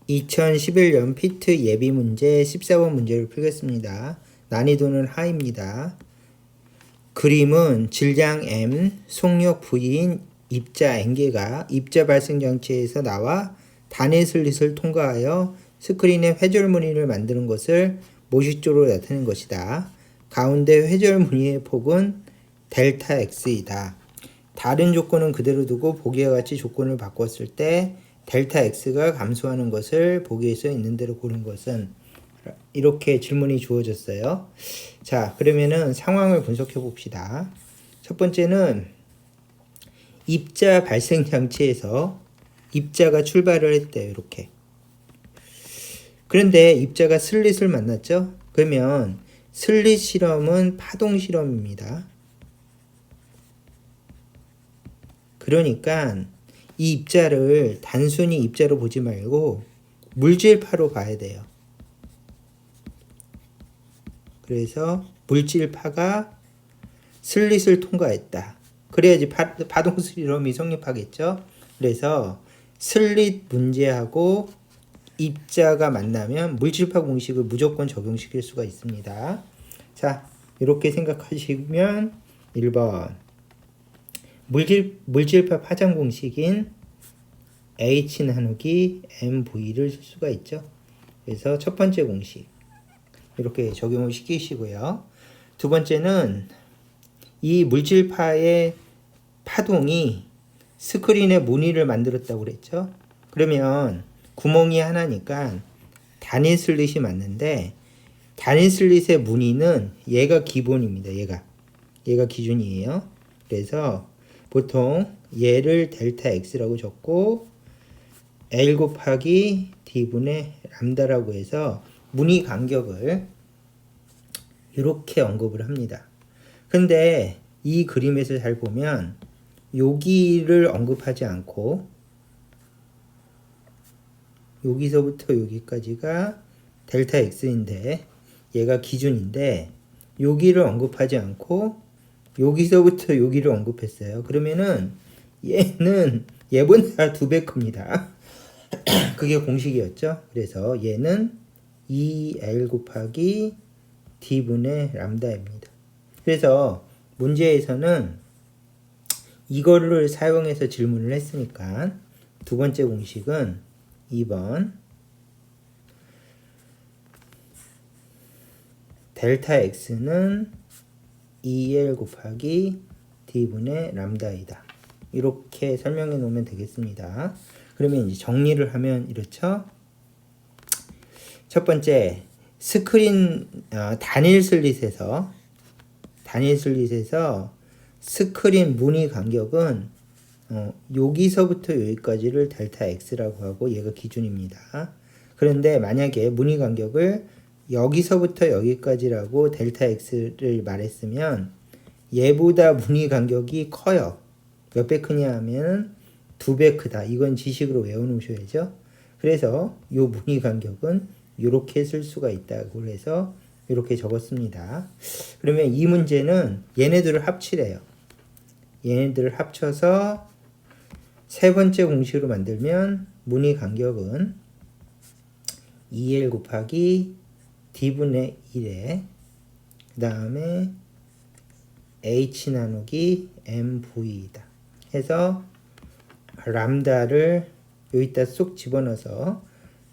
2011년 피트 예비 문제 14번 문제를 풀겠습니다. 난이도는 하입니다. 그림은 질량 M, 속력 V인 입자 N개가 입자 발생 장치에서 나와 단일 슬릿을 통과하여 스크린에 회절 무늬를 만드는 것을 모식적으로 나타낸 것이다. 가운데 회절 무늬의 폭은 델타 X이다. 다른 조건은 그대로 두고 보기와 같이 조건을 바꿨을 때 델타 X가 감소하는 것을 보기에서 있는 대로 고른 것은, 이렇게 질문이 주어졌어요. 자, 그러면은 상황을 분석해 봅시다. 첫 번째는 입자 발생 장치에서 입자가 출발을 했대요. 이렇게. 그런데 입자가 슬릿을 만났죠? 그러면 슬릿 실험은 파동 실험입니다. 그러니까 이 입자를 단순히 입자로 보지 말고 물질파로 봐야 돼요. 그래서 물질파가 슬릿을 통과했다. 그래야지 파동 실험이 성립하겠죠. 그래서 슬릿 문제하고 입자가 만나면 물질파 공식을 무조건 적용시킬 수가 있습니다. 자, 이렇게 생각하시면 1번 물질파 파장 공식인 H 나누기 MV를 쓸 수가 있죠. 그래서 첫 번째 공식 이렇게 적용을 시키시고요. 두 번째는 이 물질파의 파동이 스크린의 무늬를 만들었다고 그랬죠. 그러면 구멍이 하나니까 단일 슬릿이 맞는데, 단일 슬릿의 무늬는 얘가 기본입니다. 얘가 기준이에요. 그래서 보통 얘를 델타 X라고 적고 L 곱하기 D분의 람다라고 해서 무늬 간격을 이렇게 언급을 합니다. 근데 이 그림에서 잘 보면 여기를 언급하지 않고 여기서부터 여기까지가 델타 X인데 얘가 기준인데 여기를 언급하지 않고 여기서부터 여기를 언급했어요. 그러면은 얘는 얘보다 2배 큽니다. 그게 공식이었죠. 그래서 얘는 2L 곱하기 D분의 람다입니다. 그래서 문제에서는 이거를 사용해서 질문을 했으니까 두 번째 공식은 2번 델타 X는 2L 곱하기 D분의 람다이다. 이렇게 설명해 놓으면 되겠습니다. 그러면 이제 정리를 하면 이렇죠. 첫 번째, 스크린 단일 슬릿에서 스크린 무늬 간격은 여기서부터 여기까지를 델타 X라고 하고 얘가 기준입니다. 그런데 만약에 무늬 간격을 여기서부터 여기까지라고 델타 X를 말했으면 얘보다 무늬 간격이 커요. 몇 배 크냐 하면 2배 크다. 이건 지식으로 외워놓으셔야죠. 그래서 이 무늬 간격은 이렇게 쓸 수가 있다고 해서 이렇게 적었습니다. 그러면 이 문제는 얘네들을 합치래요. 얘네들을 합쳐서 세 번째 공식으로 만들면 무늬 간격은 2L 곱하기 D분의 1에 그 다음에 H 나누기 MV이다. 해서 람다를 여기다 쏙 집어넣어서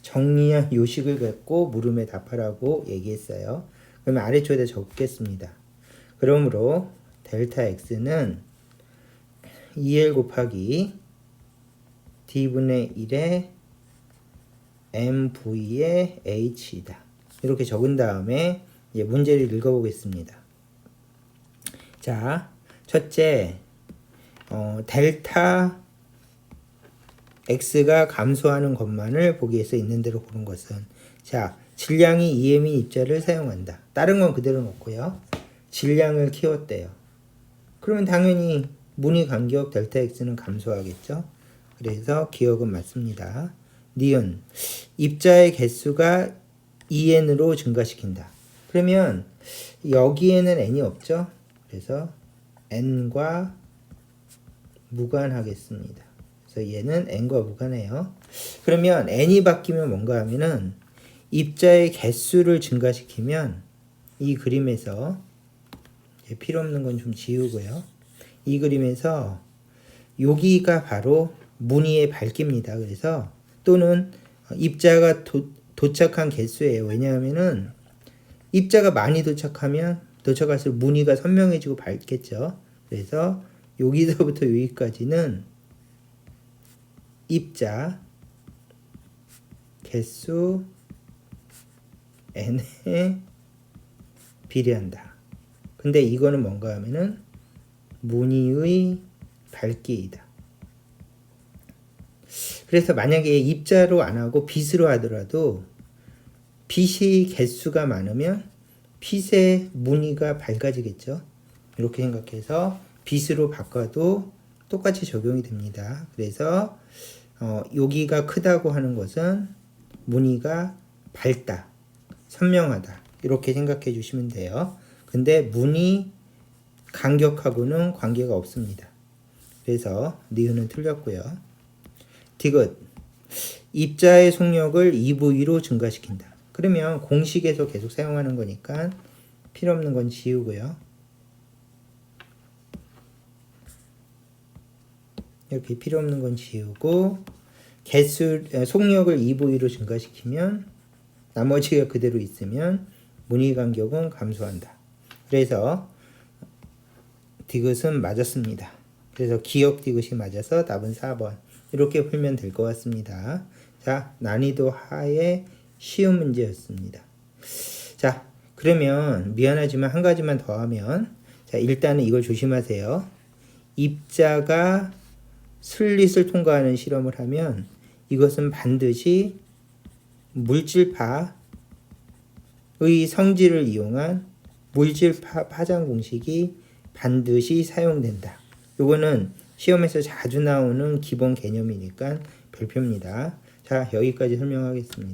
정리한 요식을 갖고 물음에 답하라고 얘기했어요. 그러면 아래쪽에다 적겠습니다. 그러므로 델타 X는 2L 곱하기 D분의 1에 MV의 H이다. 이렇게 적은 다음에 이제 문제를 읽어보겠습니다. 자, 첫째, 델타 X가 감소하는 것만을 보기에서 있는 대로 고른 것은, 자, 질량이 EM인 입자를 사용한다. 다른 건 그대로 놓고요. 질량을 키웠대요. 그러면 당연히 무늬 간격 델타 X는 감소하겠죠. 그래서 기억은 맞습니다. 니은, 입자의 개수가 EN으로 증가시킨다. 그러면 여기에는 N이 없죠. 그래서 N과 무관하겠습니다. 그래서 얘는 n과 무관해요. 그러면 n이 바뀌면 뭔가 하면은 입자의 개수를 증가시키면 이 그림에서 필요 없는 건 좀 지우고요. 이 그림에서 여기가 바로 무늬의 밝기입니다. 그래서 또는 입자가 도착한 개수예요. 왜냐하면은 입자가 많이 도착할수록 무늬가 선명해지고 밝겠죠. 그래서 여기서부터 여기까지는 입자 개수 n에 비례한다. 근데 이거는 뭔가 하면은 무늬의 밝기이다. 그래서 만약에 입자로 안 하고 빛으로 하더라도 빛이 개수가 많으면 빛의 무늬가 밝아지겠죠. 이렇게 생각해서 빛으로 바꿔도 똑같이 적용이 됩니다. 그래서 여기가 크다고 하는 것은 무늬가 밝다, 선명하다 이렇게 생각해 주시면 돼요. 근데 무늬 간격하고는 관계가 없습니다. 그래서 니은은 틀렸고요. 디귿 입자의 속력을 2V로 증가시킨다. 그러면 공식에서 계속 사용하는 거니까 필요 없는 건 지우고요. 이렇게 필요 없는 건 지우고 속력을 2V로 증가시키면 나머지가 그대로 있으면 무늬 간격은 감소한다. 그래서 디귿은 맞았습니다. 그래서 기역 디귿이 맞아서 답은 4번. 이렇게 풀면 될 것 같습니다. 자, 난이도 하의 쉬운 문제였습니다. 자, 그러면 미안하지만 한 가지만 더 하면, 자, 일단은 이걸 조심하세요. 입자가 슬릿을 통과하는 실험을 하면 이것은 반드시 물질파의 성질을 이용한 물질파 파장 공식이 반드시 사용된다. 요거는 시험에서 자주 나오는 기본 개념이니까 별표입니다. 자, 여기까지 설명하겠습니다.